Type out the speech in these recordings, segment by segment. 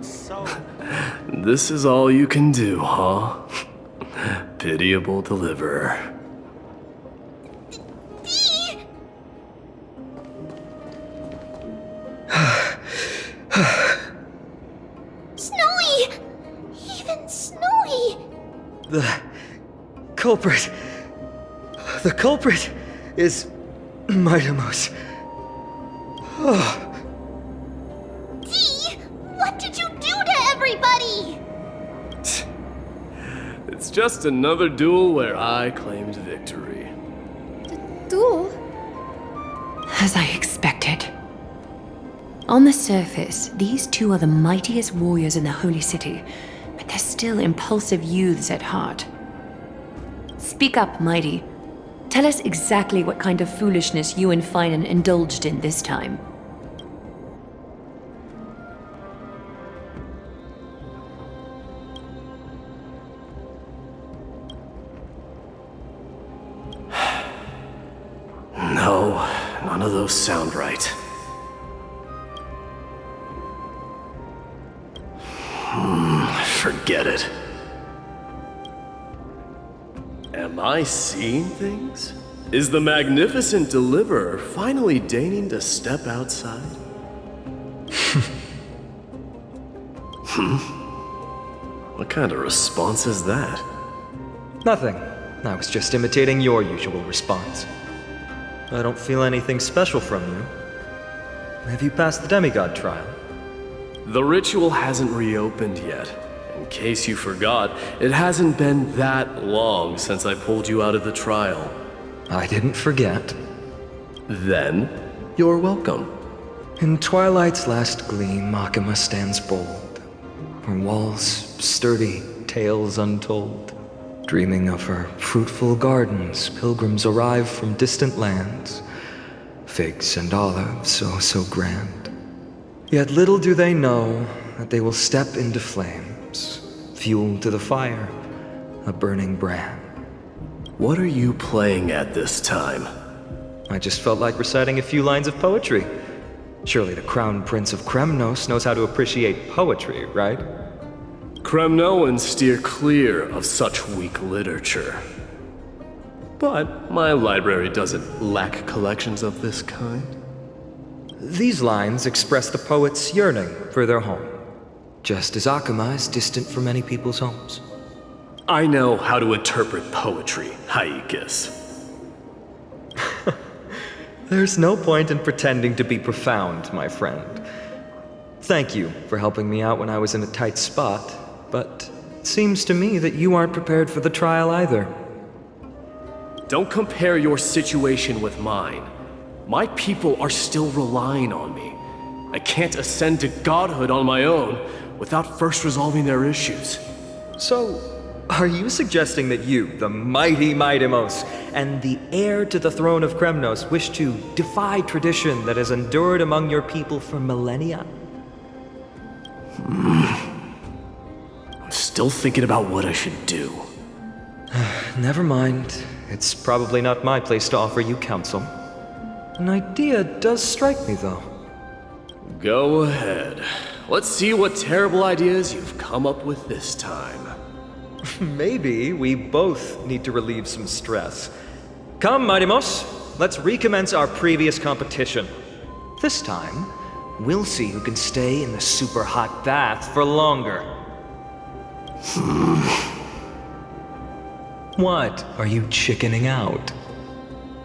So... This is all you can do, huh? Pitiable deliverer. Snowy! Even Snowy! The culprit is mydeimos. Dee, what did you do to everybody? It's just another duel where I claimed victory. Duel? As I expected. On the surface, these two are the mightiest warriors in the Holy City, but they're still impulsive youths at heart. Speak up, Mydei. Tell us exactly what kind of foolishness you and Phainon indulged in this time. No, none of those sound right. Forget it. Am I seeing things? Is the magnificent deliverer finally deigning to step outside? What kind of response is that? Nothing. I was just imitating your usual response. I don't feel anything special from you. Have you passed the demigod trial? The ritual hasn't reopened yet. In case you forgot, it hasn't been that long since I pulled you out of the trial. I didn't forget. Then, you're welcome. In twilight's last gleam, Makima stands bold. Her walls sturdy, tales untold. Dreaming of her fruitful gardens, pilgrims arrive from distant lands. Figs and olives, so grand. Yet little do they know that they will step into flames, fuel to the fire, a burning brand. What are you playing at this time? I just felt like reciting a few lines of poetry. Surely the Crown Prince of Kremnos knows how to appreciate poetry, right? Kremnoans steer clear of such weak literature. But my library doesn't lack collections of this kind. These lines express the poet's yearning for their home, just as Akama is distant from many people's homes. I know how to interpret poetry, Hyacine. There's no point in pretending to be profound, my friend. Thank you for helping me out when I was in a tight spot, but it seems to me that you aren't prepared for the trial either. Don't compare your situation with mine. My people are still relying on me. I can't ascend to godhood on my own without first resolving their issues. So, are you suggesting that you, the mighty mydeimos, and the heir to the throne of Kremnos, wish to defy tradition that has endured among your people for millennia? I'm still thinking about what I should do. Never mind. It's probably not my place to offer you counsel. An idea does strike me, though. Go ahead. Let's see what terrible ideas you've come up with this time. Maybe we both need to relieve some stress. Come, mydeimos, let's recommence our previous competition. This time, we'll see who can stay in the super hot bath for longer. What? Are you chickening out?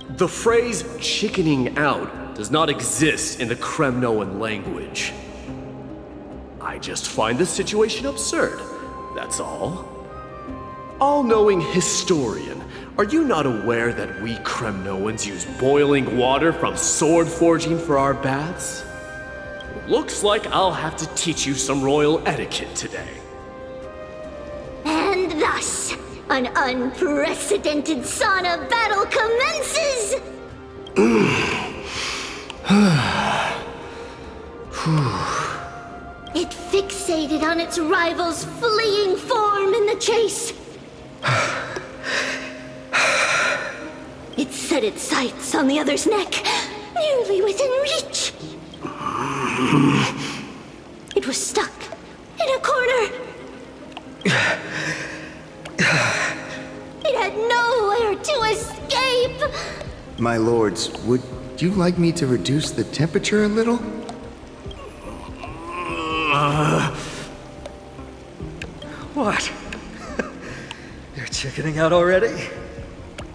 The phrase chickening out does not exist in the Kremnoan language. I just find this situation absurd, that's all. All-knowing historian, are you not aware that we Kremnoans use boiling water from sword forging for our baths? Looks like I'll have to teach you some royal etiquette today. And thus, an unprecedented sauna battle commences! It fixated on its rival's fleeing form in the chase. It set its sights on the other's neck, nearly within reach. It was stuck, It had nowhere to escape! My lords, would you like me to reduce the temperature a little? What? You're chickening out already?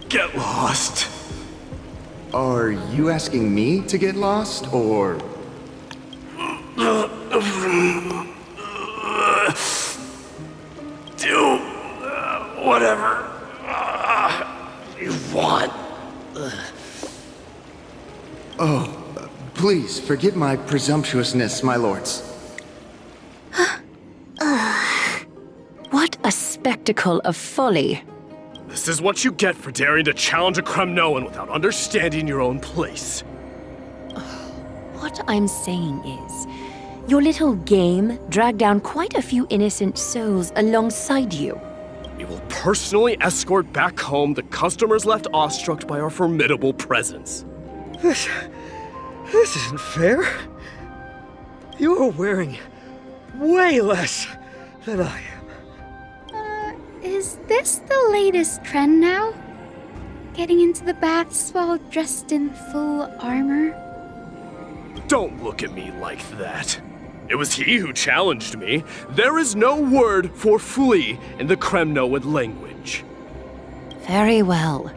Get lost. Are you asking me to get lost, or... Do whatever you want. Please, forgive my presumptuousness, my lords. What a spectacle of folly. This is what you get for daring to challenge a Kremnoan without understanding your own place. What I'm saying is, your little game dragged down quite a few innocent souls alongside you. We will personally escort back home the customers left awestruck by our formidable presence. This isn't fair. You're wearing way less than I am. Is this the latest trend now? Getting into the baths while dressed in full armor? Don't look at me like that. It was he who challenged me. There is no word for flee in the Kremnoan language. Very well.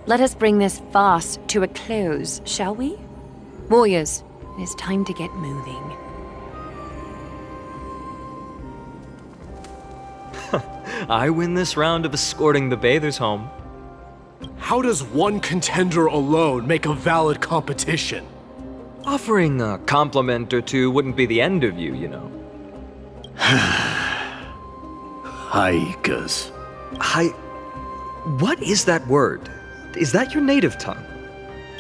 Let us bring this farce to a close, shall we? Warriors, it is time to get moving. I win this round of escorting the bathers home. How does one contender alone make a valid competition? Offering a compliment or two wouldn't be the end of you, you know. Haikas. What is that word? Is that your native tongue?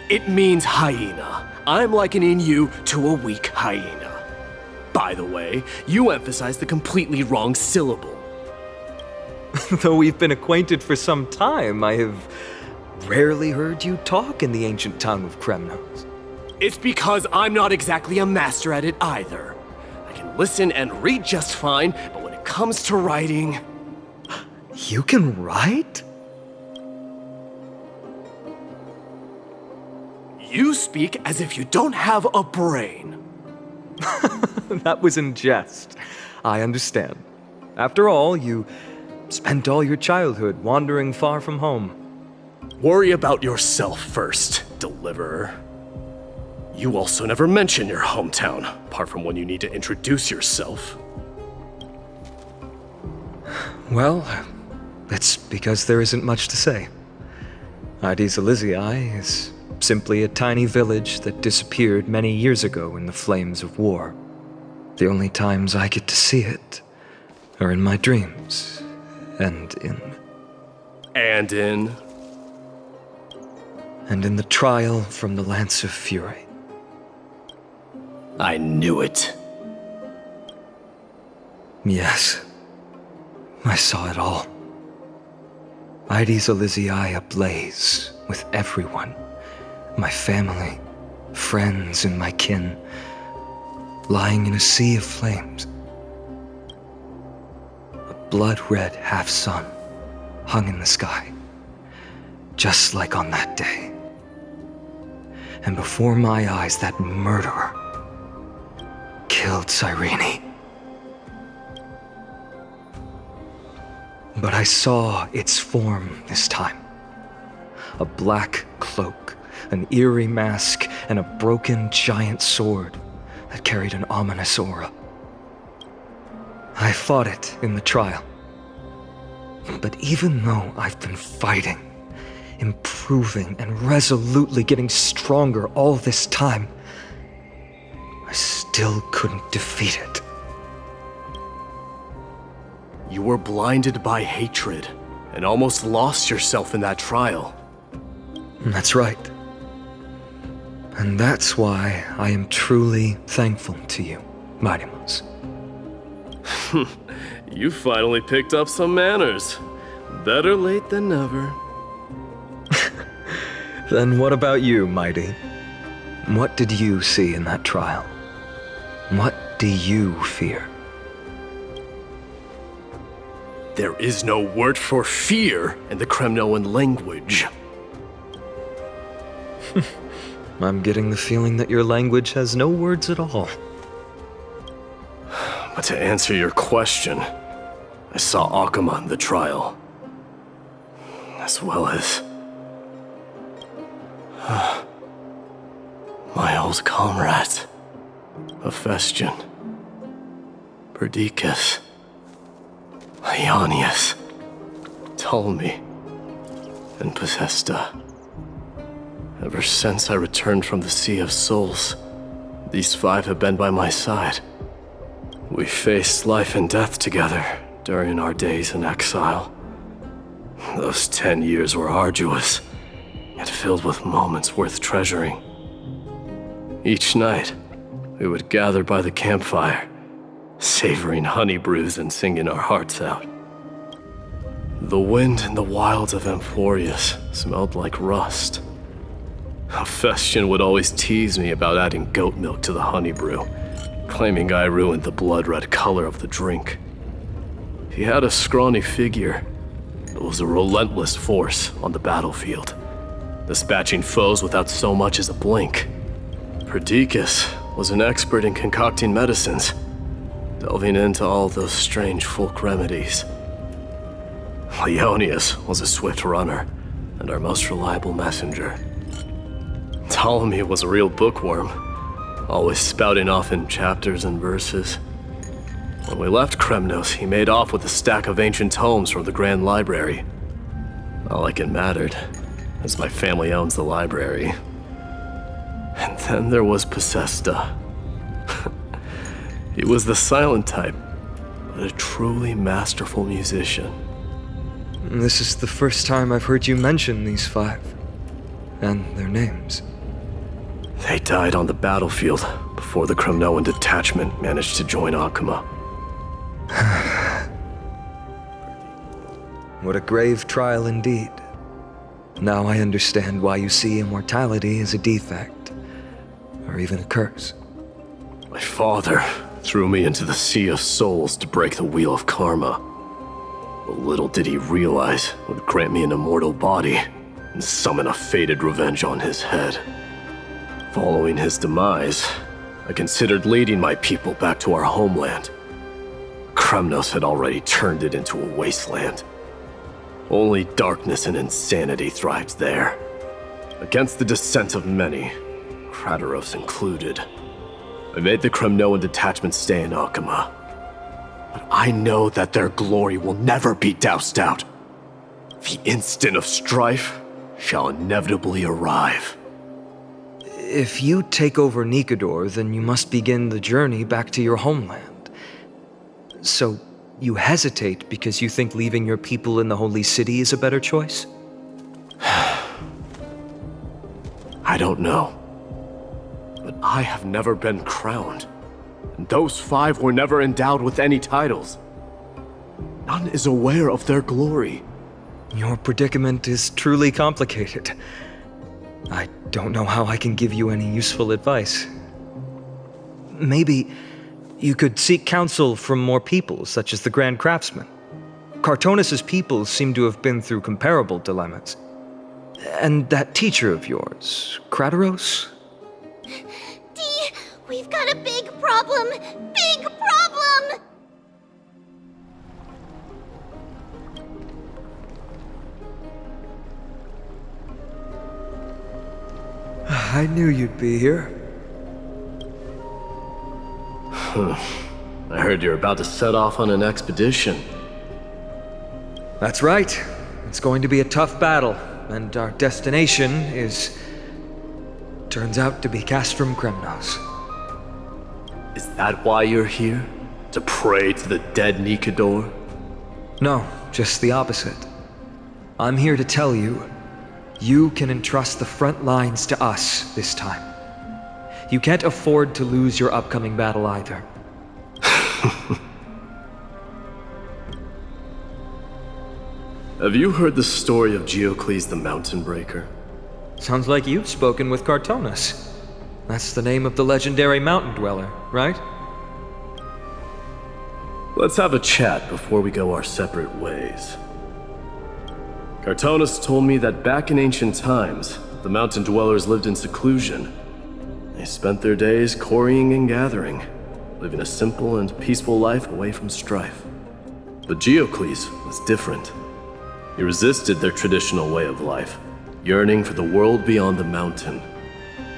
It means hyena. I'm likening you to a weak hyena. By the way, you emphasize the completely wrong syllable. Though we've been acquainted for some time, I have rarely heard you talk in the ancient tongue of Kremnos. It's because I'm not exactly a master at it either. I can listen and read just fine, but when it comes to writing... You can write? You speak as if you don't have a brain. That was in jest. I understand. After all, you spent all your childhood wandering far from home. Worry about yourself first, deliverer. You also never mention your hometown, apart from when you need to introduce yourself. Well, it's because there isn't much to say. Jades is simply a tiny village that disappeared many years ago in the flames of war. The only times I get to see it are in my dreams, and in the trial from the Lance of Fury. I knew it. Yes, I saw it all. Jades ablaze with everyone. My family, friends, and my kin, lying in a sea of flames. A blood-red half-sun hung in the sky, just like on that day. And before my eyes, that murderer killed Cyrene. But I saw its form this time. A black cloak, an eerie mask, and a broken giant sword that carried an ominous aura. I fought it in the trial. But even though I've been fighting, improving, and resolutely getting stronger all this time, I still couldn't defeat it. You were blinded by hatred and almost lost yourself in that trial. That's right. And that's why I am truly thankful to you, mydeimos. You finally picked up some manners. Better late than never. Then what about you, Mydei? What did you see in that trial? What do you fear? There is no word for fear in the Kremnoan language. I'm getting the feeling that your language has no words at all. But to answer your question, I saw Akuma in the trial. As well as... my old comrades. Hephaestion. Perdiccas. Ionius. Ptolemy. And Possesta. Ever since I returned from the Sea of Souls, these 5 have been by my side. We faced life and death together during our days in exile. Those 10 years were arduous, yet filled with moments worth treasuring. Each night, we would gather by the campfire, savoring honey brews and singing our hearts out. The wind in the wilds of Amphorius smelled like rust. Hephaestion would always tease me about adding goat milk to the honey brew, claiming I ruined the blood-red color of the drink. He had a scrawny figure, but was a relentless force on the battlefield, dispatching foes without so much as a blink. Perdiccas was an expert in concocting medicines, delving into all those strange folk remedies. Ionius was a swift runner and our most reliable messenger. Ptolemy was a real bookworm, always spouting off in chapters and verses. When we left Kremnos, he made off with a stack of ancient tomes from the Grand Library. Not like it mattered, as my family owns the library. And then there was Possesta. He was the silent type, but a truly masterful musician. This is the first time I've heard you mention these 5, and their names. They died on the battlefield before the Kremnoan detachment managed to join Akuma. What a grave trial indeed. Now I understand why you see immortality as a defect, or even a curse. My father threw me into the Sea of Souls to break the wheel of karma. But little did he realize it would grant me an immortal body and summon a fated revenge on his head. Following his demise, I considered leading my people back to our homeland. Kremnos had already turned it into a wasteland. Only darkness and insanity thrived there. Against the dissent of many, Krateros included, I made the Kremnoan detachment stay in Akuma. But I know that their glory will never be doused out. The instant of strife shall inevitably arrive. If you take over Nikedor, then you must begin the journey back to your homeland. So, you hesitate because you think leaving your people in the Holy City is a better choice? I don't know. But I have never been crowned. And those 5 were never endowed with any titles. None is aware of their glory. Your predicament is truly complicated. I don't know how I can give you any useful advice. Maybe you could seek counsel from more people, such as the Grand Craftsman. Cartonis' people seem to have been through comparable dilemmas. And that teacher of yours, Krateros? Dee, we've got a big problem! Big problem! I knew you'd be here. I heard you're about to set off on an expedition. That's right. It's going to be a tough battle, and our destination turns out to be Castrum Kremnos. Is that why you're here? To pray to the dead Nikedor? No, just the opposite. I'm here to tell you, you can entrust the front lines to us this time. You can't afford to lose your upcoming battle either. Have you heard the story of Geocles the Mountain Breaker? Sounds like you've spoken with Cartonis. That's the name of the legendary mountain dweller, right? Let's have a chat before we go our separate ways. Cartonus told me that back in ancient times, the mountain dwellers lived in seclusion. They spent their days quarrying and gathering, living a simple and peaceful life away from strife. But Geocles was different. He resisted their traditional way of life, yearning for the world beyond the mountain.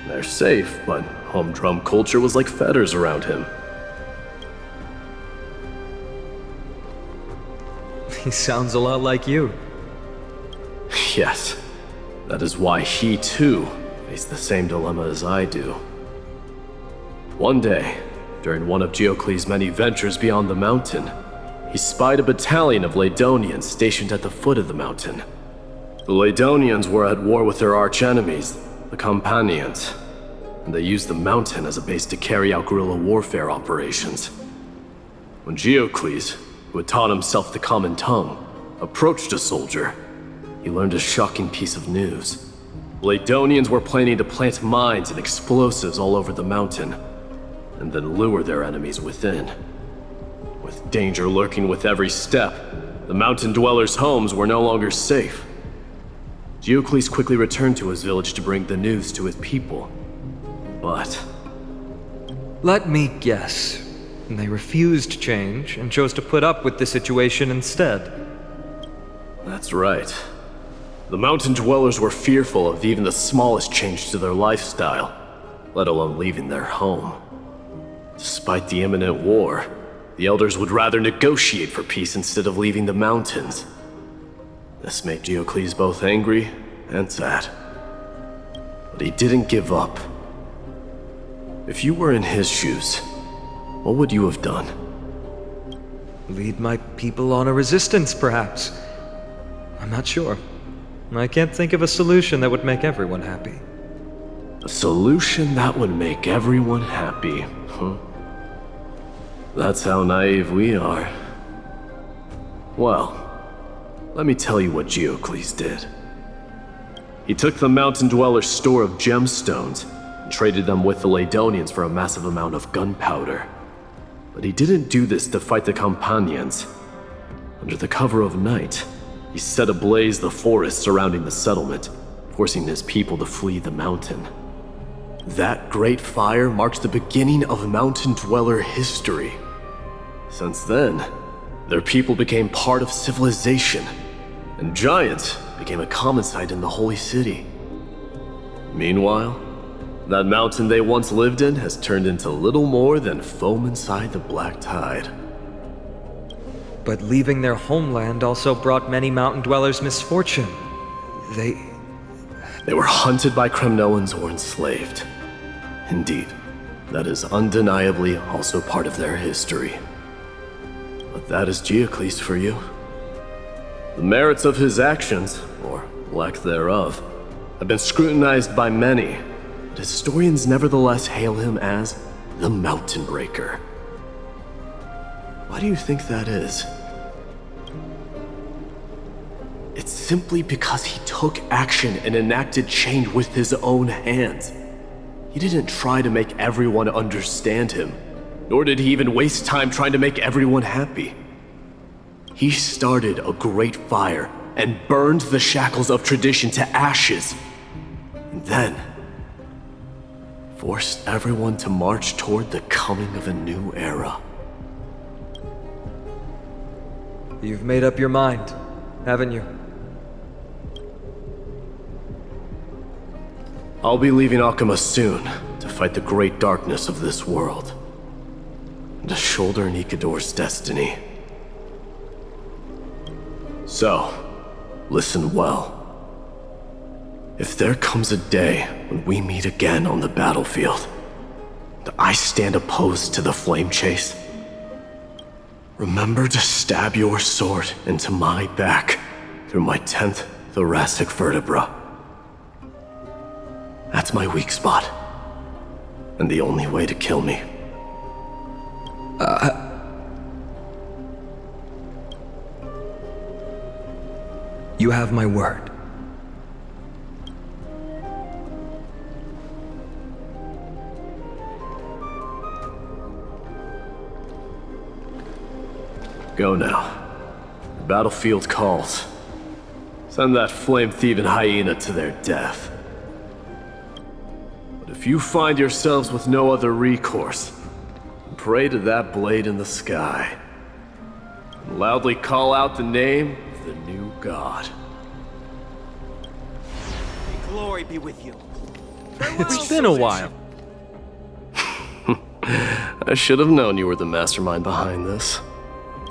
They're safe, but humdrum culture was like fetters around him. He sounds a lot like you. Yes, that is why he too faced the same dilemma as I do. One day, during one of Geocles' many ventures beyond the mountain, he spied a battalion of Lydonians stationed at the foot of the mountain. The Lydonians were at war with their arch-enemies, the Companions, and they used the mountain as a base to carry out guerrilla warfare operations. When Geocles, who had taught himself the common tongue, approached a soldier, he learned a shocking piece of news. Lydonians were planning to plant mines and explosives all over the mountain, and then lure their enemies within. With danger lurking with every step, the mountain dwellers' homes were no longer safe. Geocles quickly returned to his village to bring the news to his people. But Let me guess. They refused change and chose to put up with the situation instead. that's right. The mountain dwellers were fearful of even the smallest change to their lifestyle, let alone leaving their home. Despite the imminent war, the elders would rather negotiate for peace instead of leaving the mountains. This made Geocles both angry and sad. But he didn't give up. If you were in his shoes, what would you have done? Lead my people on a resistance, perhaps. I'm not sure. I can't think of a solution that would make everyone happy. A solution that would make everyone happy, huh? That's how naive we are. Well, let me tell you what Geocles did. He took the mountain dwellers' store of gemstones and traded them with the Lydonians for a massive amount of gunpowder. But he didn't do this to fight the Companions. Under the cover of night, he set ablaze the forest surrounding the settlement, forcing his people to flee the mountain. That great fire marked the beginning of mountain dweller history. Since then, their people became part of civilization, and giants became a common sight in the holy city. Meanwhile, that mountain they once lived in has turned into little more than foam inside the black tide. But leaving their homeland also brought many mountain dwellers misfortune. They were hunted by Kremnoans or enslaved. Indeed, that is undeniably also part of their history. But that is Geocles for you. The merits of his actions, or lack thereof, have been scrutinized by many, but historians nevertheless hail him as the Mountain Breaker. Why do you think that is? It's simply because he took action and enacted change with his own hands. He didn't try to make everyone understand him, nor did he even waste time trying to make everyone happy. He started a great fire and burned the shackles of tradition to ashes, and then forced everyone to march toward the coming of a new era. You've made up your mind, haven't you? I'll be leaving Akama soon to fight the great darkness of this world, and to shoulder Nikador's destiny. So, listen well. If there comes a day when we meet again on the battlefield, and I stand opposed to the flame chase, remember to stab your sword into my back through my 10th thoracic vertebra. That's my weak spot, and the only way to kill me. You have my word. Go now. The battlefield calls. Send that flame-thieving hyena to their death. But if you find yourselves with no other recourse, pray to that blade in the sky. And loudly call out the name of the new god. May glory be with you. It's been a while. I should have known you were the mastermind behind this.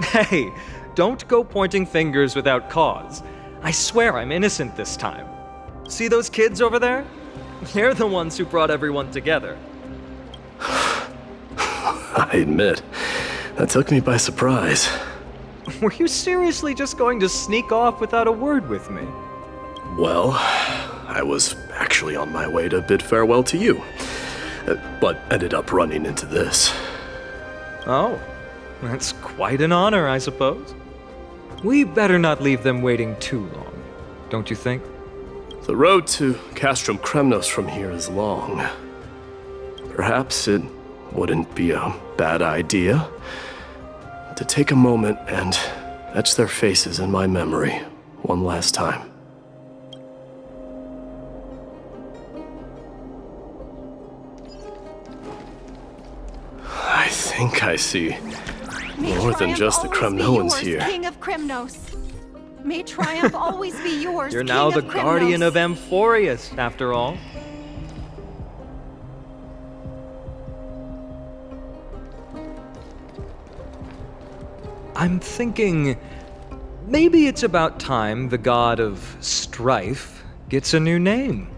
Hey, don't go pointing fingers without cause. I swear I'm innocent this time. See those kids over there? They're the ones who brought everyone together. I admit, that took me by surprise. Were you seriously just going to sneak off without a word with me? Well, I was actually on my way to bid farewell to you, but ended up running into this. Oh, that's quite an honor, I suppose. We better not leave them waiting too long, don't you think? The road to Castrum Kremnos from here is long. Perhaps it wouldn't be a bad idea to take a moment and etch their faces in my memory one last time. I think I see more than just the Kremnoans here. King of Kremnos. May triumph always be yours. You're now the guardian of Amphorius, after all. I'm thinking maybe it's about time the god of strife gets a new name.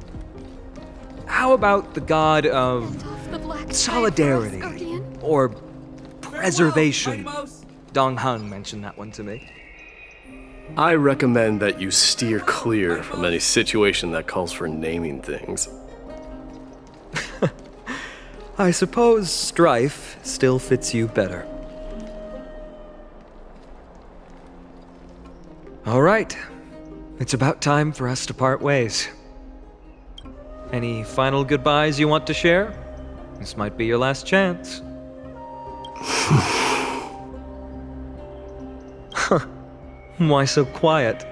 How about the god of solidarity or preservation? Dong Hung mentioned that one to me. I recommend that you steer clear from any situation that calls for naming things. I suppose strife still fits you better. All right. It's about time for us to part ways. Any final goodbyes you want to share? This might be your last chance. Why so quiet?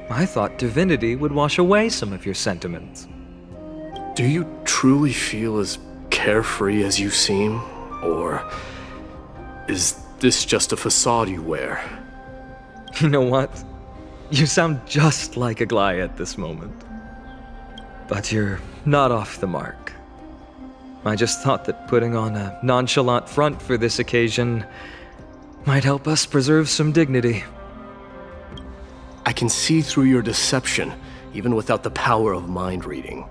I thought divinity would wash away some of your sentiments. Do you truly feel as carefree as you seem? Or is this just a facade you wear? You know what? You sound just like Aglaia at this moment. But you're not off the mark. I just thought that putting on a nonchalant front for this occasion might help us preserve some dignity. I can see through your deception, even without the power of mind reading.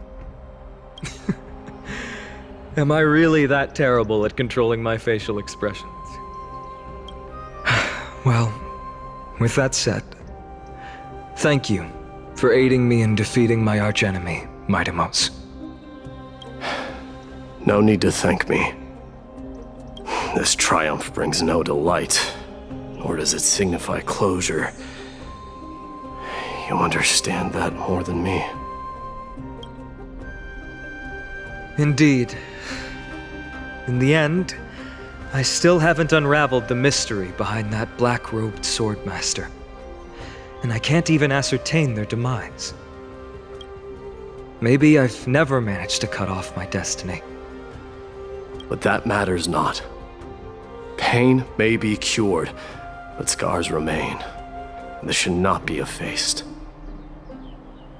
Am I really that terrible at controlling my facial expressions? Well, with that said, thank you for aiding me in defeating my archenemy, mydeimos. No need to thank me. This triumph brings no delight, nor does it signify closure. You understand that more than me. Indeed. In the end, I still haven't unraveled the mystery behind that black-robed swordmaster. And I can't even ascertain their demise. Maybe I've never managed to cut off my destiny. But that matters not. Pain may be cured, but scars remain. And this should not be effaced.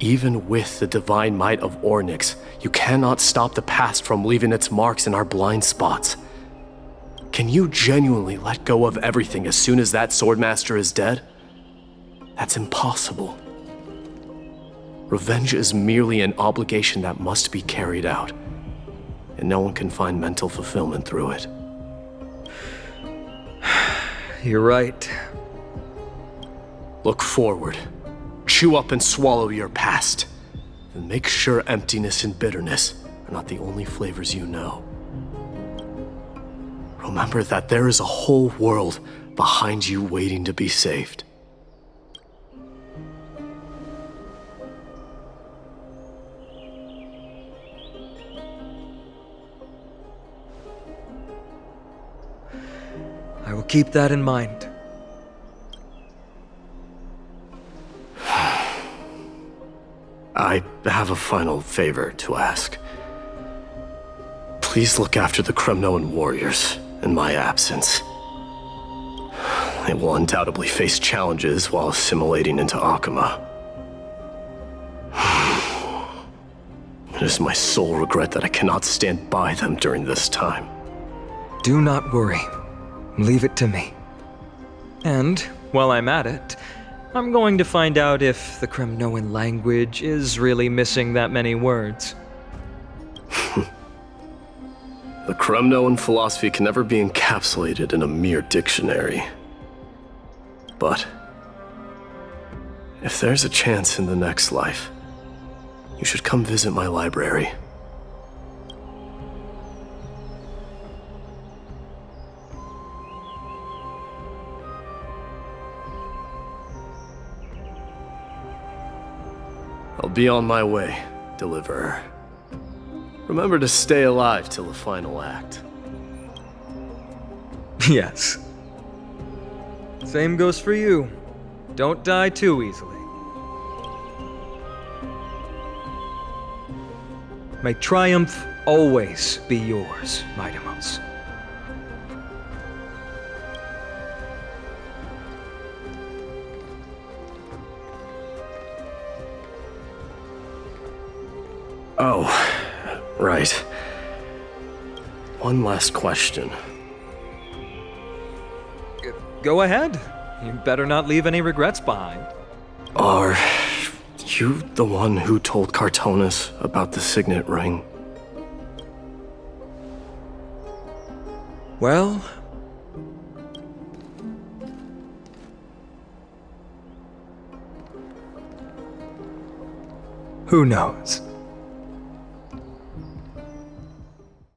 Even with the divine might of Ornyx, you cannot stop the past from leaving its marks in our blind spots. Can you genuinely let go of everything as soon as that swordmaster is dead? That's impossible. Revenge is merely an obligation that must be carried out, and no one can find mental fulfillment through it. You're right. Look forward. Chew up and swallow your past. And make sure emptiness and bitterness are not the only flavors you know. Remember that there is a whole world behind you waiting to be saved. I will keep that in mind. I have a final favor to ask. Please look after the Kremnoan warriors in my absence. They will undoubtedly face challenges while assimilating into Akama. It is my sole regret that I cannot stand by them during this time. Do not worry. Leave it to me. And, while I'm at it, I'm going to find out if the Kremnoan language is really missing that many words. The Kremnoan philosophy can never be encapsulated in a mere dictionary. But if there's a chance in the next life, you should come visit my library. I'll be on my way, Deliverer. Remember to stay alive till the final act. Yes. Same goes for you. Don't die too easily. May triumph always be yours, mydeimos. Oh, right. One last question. Go ahead. You better not leave any regrets behind. Are you the one who told Cartonis about the signet ring? Well, who knows?